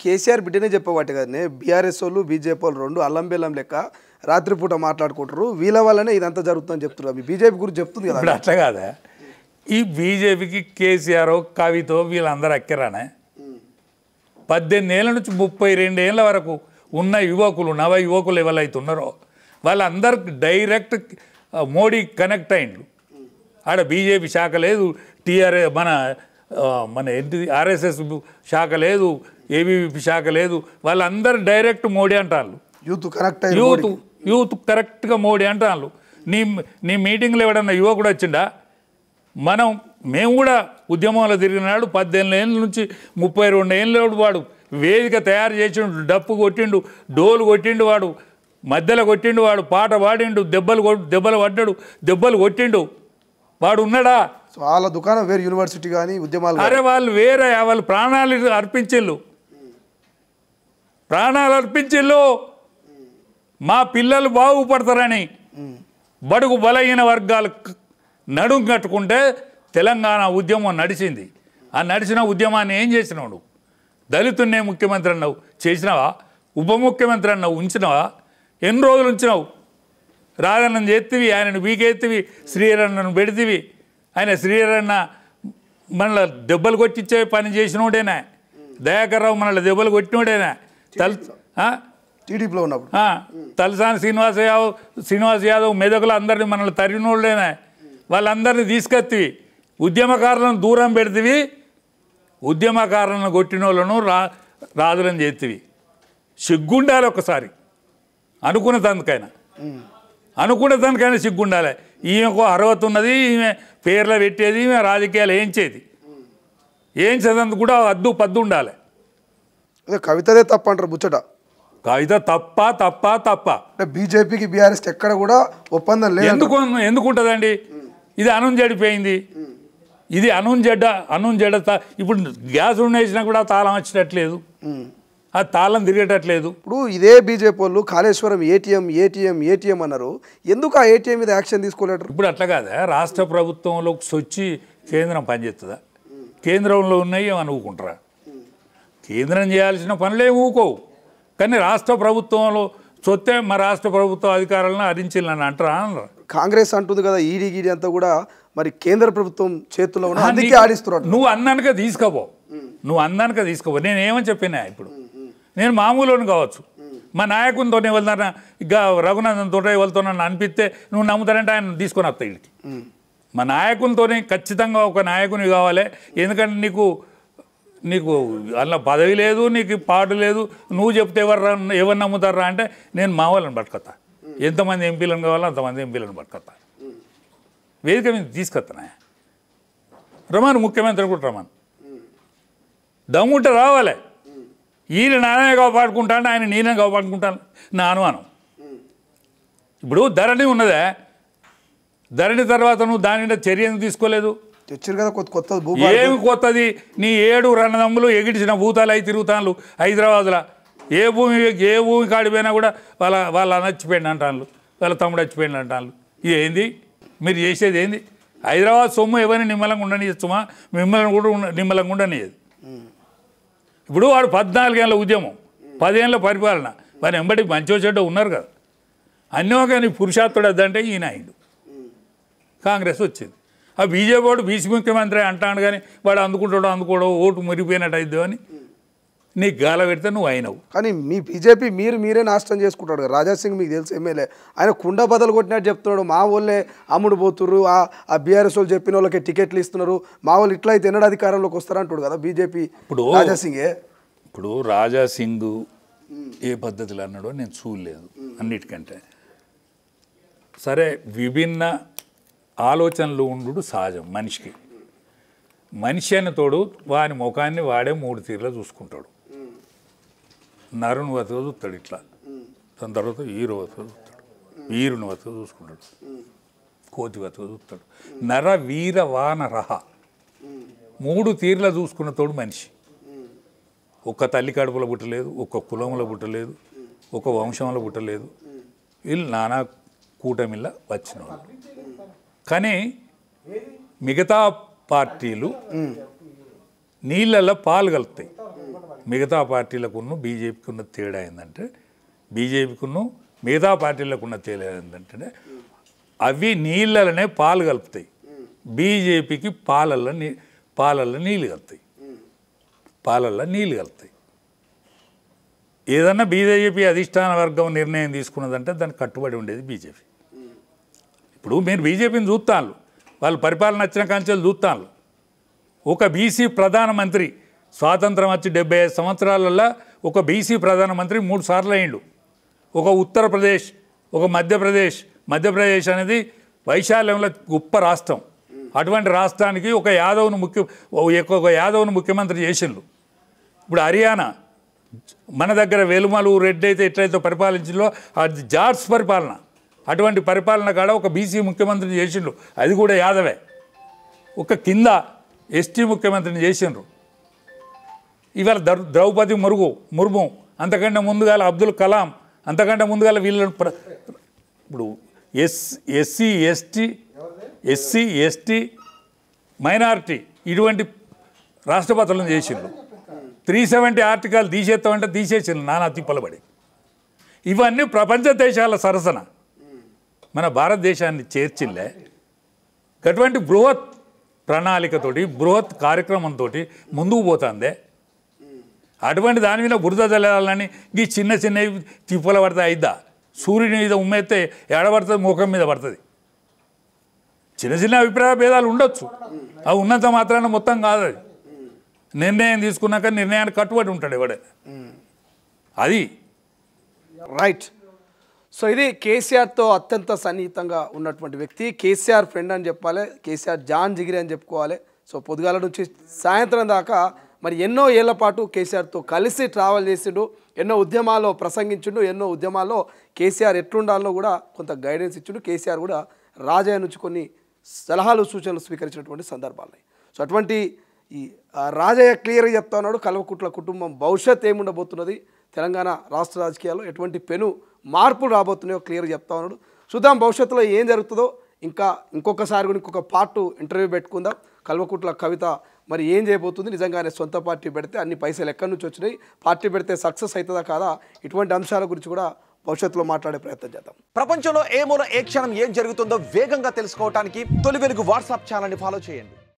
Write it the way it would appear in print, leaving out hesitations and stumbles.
కేసీఆర్ బిడ్డనే చెప్పబట్టే కదనే బీఆర్ఎస్ వాళ్ళు బీజేపీ వాళ్ళు రెండు అల్లం బెల్లం లెక్క రాత్రిపూట మాట్లాడుకుంటారు వీళ్ళ వల్లనే ఇదంతా జరుగుతుందని చెప్తున్నారు. మీ బీజేపీ గురించి చెప్తుంది కదా. ఇప్పుడు అట్లా కాదా, ఈ బీజేపీకి కేసీఆర్ కవితో వీళ్ళందరూ అక్కరానే 18 ఏళ్ళ నుంచి 32 ఏళ్ళ వరకు ఉన్న యువకులు నవ యువకులు ఎవరైతే ఉన్నారో వాళ్ళందరికి డైరెక్ట్ మోడీ కనెక్ట్ అయిండు. ఆడ బీజేపీ శాఖ లేదు, టీఆర్ఎస్ మన ఏంటిది ఆర్ఎస్ఎస్ శాఖ లేదు, ఏబీవీపీ శాఖ లేదు, వాళ్ళందరూ డైరెక్ట్ మోడీ అంటారు. యూత్ కరెక్ట్గా మోడీ అంటారు. నీ మీటింగ్లో ఎవడన్నా యువకుడు వచ్చిండా? మేము కూడా ఉద్యమంలో తిరిగినాడు 18 ఏళ్ళ నుంచి 32 ఏళ్ళ వాడు వేదిక తయారు చేసిండు, డప్పు కొట్టిండు, డోలు కొట్టిండు, వాడు మధ్యలో కొట్టిండు, వాడు పాట పాడిండు, దెబ్బలు పడ్డాడు, దెబ్బలు కొట్టిండు, వాడు ఉన్నాడా? వాళ్ళ దుకాణం వేరే యూనివర్సిటీ కానీ ఉద్యమాలు. అరే వాళ్ళు వేరే, వాళ్ళు ప్రాణాలు అర్పించిళ్ళు, మా పిల్లలు బాగుపడతారని బడుగు బలహీన వర్గాలు నడుం కట్టుకుంటే తెలంగాణ ఉద్యమం నడిచింది. ఆ నడిచిన ఉద్యమాన్ని ఏం చేసినావు? దళితున్నే ముఖ్యమంత్రి అన్నావు, చేసినావా? ఉప ముఖ్యమంత్రి అన్నావు, ఉంచినావా? ఎన్ని రోజులు ఉంచినావు? రాజన్నను చేతివి, ఆయనను బీకెత్తివి, శ్రీరన్నను పెడితివి. ఆయన శ్రీరన్న మనల దెబ్బలు కొట్టించే పని చేసినోడేనా? దయాకర్ రావు మనల్ని దెబ్బలు కొట్టినోడేనా? టీడీపీలో ఉన్నప్పుడు తలసాని శ్రీనివాస్ యాదవ్ మెదకులు అందరినీ మనల్ని తరిగినోళ్ళేనా? వాళ్ళందరినీ తీసుకొత్తివి, ఉద్యమకారులను దూరం పెడితివి, ఉద్యమకారులను కొట్టిన వాళ్ళను రాజులను చేతివి. సిగ్గుండాలి ఒకసారి, అనుకున్న దానికైనా సిగ్గుండాలి. ఈమెకు అర్హత ఉన్నది, ఈమె పేర్లు పెట్టేది, ఈమె రాజకీయాలు ఏం చదందుకు కూడా అద్దు పద్దు ఉండాలి. కవితదే తప్ప అంటారు ముచ్చట. కవిత తప్ప బీజేపీకి బీఆర్ఎస్కి ఎక్కడ కూడా ఒప్పందం లేదు. ఎందుకు ఉంటుందండి? ఇది అనుంజడిపోయింది, ఇది అనుంజడ. ఇప్పుడు గ్యాస్ ఉండేసినా కూడా తాళం వచ్చేటట్లేదు, ఆ తాళం తిరిగేటట్లేదు. ఇప్పుడు ఇదే బీజేపీ వాళ్ళు కాళేశ్వరం ఏటీఎం అన్నారు, ఎందుకు ఆ ఏటీఎం మీద యాక్షన్ తీసుకోలేరు? ఇప్పుడు అట్లా కాదా, రాష్ట్ర ప్రభుత్వంలో సొచ్చి కేంద్రం పనిచేస్తుందా? కేంద్రంలో ఉన్నాయి ఏమని ఊకుంటారా? కేంద్రం చేయాల్సిన పనులే ఊకోవు, కానీ రాష్ట్ర ప్రభుత్వంలో సొత్తే మా రాష్ట్ర ప్రభుత్వ అధికారులను హరించాలని అంటారా? కాంగ్రెస్ అంటుంది కదా ఈడీ గీడీ అంతా కూడా మరి కేంద్ర ప్రభుత్వం చేతుల్లో ఉన్న అందుకే ఆడిస్తున్నారు. నువ్వు అన్నానుక తీసుకోపో, నేనేమని చెప్పినా? ఇప్పుడు నేను మామూలుని కావచ్చు, మా నాయకునితో వెళ్తాను, ఇక రఘునందన్తో వెళ్తున్నాను అనిపిస్తే నువ్వు నమ్ముతానంటే ఆయన తీసుకొని వస్తా వీడికి. మా నాయకునితోనే ఖచ్చితంగా ఒక నాయకుని కావాలి, ఎందుకంటే నీకు అలా పదవి లేదు, నీకు పాటు లేదు, నువ్వు చెప్తే ఎవరు నమ్ముతారా అంటే నేను మా వాళ్ళని పట్టుకొస్తా, ఎంతమంది ఎంపీలను కావాలో అంతమంది ఎంపీలను పట్టుకొస్తా, వేదిక మీద తీసుకొస్తానా? రమాను ముఖ్యమంత్రి కూడా రమాను దమ్ముంటే రావాలి. ఈయన నానే కాపాడుకుంటాను, ఆయన నేనే కాపాడుకుంటాను నా అనుమానం. ఇప్పుడు ధరణి ఉన్నదే, ధరణి తర్వాత నువ్వు దాని మీద చర్య ఎందుకు తీసుకోలేదు? తెచ్చారు కదా కొత్త. ఏమి కొత్తది? నీ 7 రణదమ్ములు ఎగిడిచిన భూతాలు అయి తిరుగుతాను హైదరాబాద్లో. ఏ భూమి కాడిపోయినా కూడా వాళ్ళ నచ్చిపోయింది అంటాను, వాళ్ళ తమ్ముడు వచ్చిపోయింది అంటాను. ఇది ఏంది మీరు చేసేది? ఏంది? హైదరాబాద్ సొమ్ము ఎవరిని నిమ్మలంగా ఉండనిచ్చుమా? మిమ్మల్ని కూడా నిమ్మలంగా ఉండనియదు. ఇప్పుడు వాడు 14 ఏళ్ళ ఉద్యమం, 10 ఏళ్ళ పరిపాలన, వారి వెంబడి మంచో చెడ్డ ఉన్నారు కదా. అన్నీ కానీ పురుషార్థుడు అద్దంటే ఈయన అయిండు, కాంగ్రెస్ వచ్చింది. ఆ బీజేపీ వాడు బీసీ ముఖ్యమంత్రి అంటాడు, కానీ వాడు అందుకోవడం ఓటు మురిగిపోయినట్టు అయిద్దు అని నీకు గాల పెడితే నువ్వు అయినవు. కానీ మీ బీజేపీ మీరే నాశనం చేసుకుంటాడు కదా. రాజాసింగ్ మీకు తెలుసు ఎమ్మెల్యే, ఆయన కుండ బదలు కొట్టినట్టు చెప్తున్నాడు. మా వాళ్ళే అమ్ముడు పోతున్నారు, ఆ బీఆర్ఎస్ వాళ్ళు చెప్పిన వాళ్ళకి టికెట్లు ఇస్తున్నారు, మా వాళ్ళు ఇట్లా అయితే ఎన్నడూ అధికారంలోకి వస్తారంటాడు కదా బీజేపీ. ఇప్పుడు రాజాసింగ్ ఏ పద్ధతిలో అన్నాడో నేను చూడలేదు. అన్నిటికంటే సరే, విభిన్న ఆలోచనలు ఉండు సహజం మనిషికి. మనిషి అని తోడు వాని ముఖాన్ని వాడే 3 తీరులో చూసుకుంటాడు. నరుని వతగా చూస్తాడు ఇట్లా, దాని తర్వాత హీరో వతగా చూస్తాడు, వీరుని వతగా చూసుకుంటాడు, కోతి వతగా చూస్తాడు. నర వీర వాన రహ 3 తీరులో చూసుకున్న తోడు మనిషి. ఒక్క తల్లి కడుపులో పుట్టలేదు, ఒక్క కులంలో పుట్టలేదు, ఒక వంశంలో పుట్టలేదు, వీళ్ళు నానా కూటమిలా వచ్చిన వాళ్ళు. కానీ మిగతా పార్టీలు నీళ్ళల్లో పాలు కలుపుతాయి, మిగతా పార్టీలకున్న బీజేపీకి ఉన్న తేడా ఏంటంటే బీజేపీకున్న మిగతా పార్టీలకు ఉన్న తేడా ఏంటంటే అవి నీళ్ళనే పాలు కలుపుతాయి, బీజేపీకి పాలల్లో నీళ్ళు కలుపుతాయి, పాలల్లో నీళ్ళు కలుపుతాయి. ఏదన్నా బీజేపీ అధిష్టాన వర్గం నిర్ణయం తీసుకున్నదంటే దానికి కట్టుబడి ఉండేది బీజేపీ. ఇప్పుడు మీరు బీజేపీని చూస్తాను, వాళ్ళు పరిపాలన వచ్చిన కాంచెలు చూస్తాను. ఒక బీసీ ప్రధానమంత్రి స్వాతంత్రం వచ్చి 75 సంవత్సరాలలో ఒక బీసీ ప్రధానమంత్రి 3 సార్లు అయ్యిండు. ఒక ఉత్తరప్రదేశ్, ఒక మధ్యప్రదేశ్ అనేది వైశాల్యంలో గొప్ప రాష్ట్రం. అటువంటి రాష్ట్రానికి ఒక యాదవ్ను ముఖ్యమంత్రి చేసిండ్రు. ఇప్పుడు హర్యానా మన దగ్గర వెలుమలు రెడ్డి అయితే ఎట్లయితే పరిపాలించిందో అది జాట్స్ పరిపాలన. అటువంటి పరిపాలన కాడ ఒక బీసీ ముఖ్యమంత్రిని చేసిండ్రు, అది కూడా యాదవే. ఒక కింద ఎస్టీ ముఖ్యమంత్రిని చేసిండ్రు. ఇవాళ ద్రౌపది ముర్ము, అంతకంటే ముందుగాల అబ్దుల్ కలాం, అంతకంటే ముందుగాల వీళ్ళని ఇప్పుడు ఎస్సీ ఎస్టీ మైనారిటీ ఇటువంటి రాష్ట్రపతులను చేసిండ్రు. 370 ఆర్టికల్ తీసేస్తామంటే తీసేసిండ్రు నానా తిప్పలబడి. ఇవన్నీ ప్రపంచ దేశాల సరసన మన భారతదేశాన్ని చేర్చిందే. అటువంటి బృహత్ ప్రణాళికతోటి బృహత్ కార్యక్రమంతో ముందుకు పోతుందే. అటువంటి దాని మీద బురద జల్లాలని ఈ చిన్న తిప్పల పడితే అయిద్దా? సూర్యుని మీద ఉమ్మేస్తే ఎడబడుతుంది, ముఖం మీద పడుతుంది. చిన్న అభిప్రాయ భేదాలు ఉండొచ్చు, అవి ఉన్నంత మాత్రాన మొత్తం కాదు. అది నిర్ణయం తీసుకున్నాక నిర్ణయానికి కట్టుబడి ఉంటాడు ఎవడైనా. అది రైట్. సో ఇది కేసీఆర్తో అత్యంత సన్నిహితంగా ఉన్నటువంటి వ్యక్తి, కేసీఆర్ ఫ్రెండ్ అని చెప్పాలి, కేసీఆర్ జాన్ జిగిరి అని చెప్పుకోవాలి. సో పొద్దుగాల నుంచి సాయంత్రం దాకా మరి ఎన్నో ఏళ్ల పాటు కేసీఆర్తో కలిసి ట్రావెల్ చేసిండు, ఎన్నో ఉద్యమాల్లో ప్రసంగించిండు, ఎన్నో ఉద్యమాల్లో కేసీఆర్ ఎట్లుండాలో కూడా కొంత గైడెన్స్ ఇచ్చిండు. కేసీఆర్ కూడా రాజయ్య నుంచి కొన్ని సలహాలు సూచనలు స్వీకరించినటువంటి సందర్భాలు. సో అటువంటి ఈ రాజయ్య క్లియర్గా చెప్తా ఉన్నాడు, కల్వకుట్ల కుటుంబం భవిష్యత్ ఏముండబోతున్నది, తెలంగాణ రాష్ట్ర రాజకీయాల్లో ఎటువంటి పెను మార్పులు రాబోతున్నాయో క్లియర్గా చెప్తా ఉన్నాడు. చూద్దాం భవిష్యత్తులో ఏం జరుగుతుందో. ఇంకొకసారి కూడా ఇంకొక పార్ట్ ఇంటర్వ్యూ పెట్టుకుందాం. కల్వకుట్ల కవిత మరి ఏం చేయబోతుంది, నిజంగానే సొంత పార్టీ పెడితే అన్ని పైసలు ఎక్కడి నుంచి వచ్చినాయి, పార్టీ పెడితే సక్సెస్ అవుతుందా కాదా, ఇటువంటి అంశాల గురించి కూడా భవిష్యత్తులో మాట్లాడే ప్రయత్నం చేద్దాం. ప్రపంచంలో ఏ మూల ఏ క్షణం ఏం జరుగుతుందో వేగంగా తెలుసుకోవడానికి తొలి వెలుగు వాట్సాప్ ఛానల్ని ఫాలో చేయండి.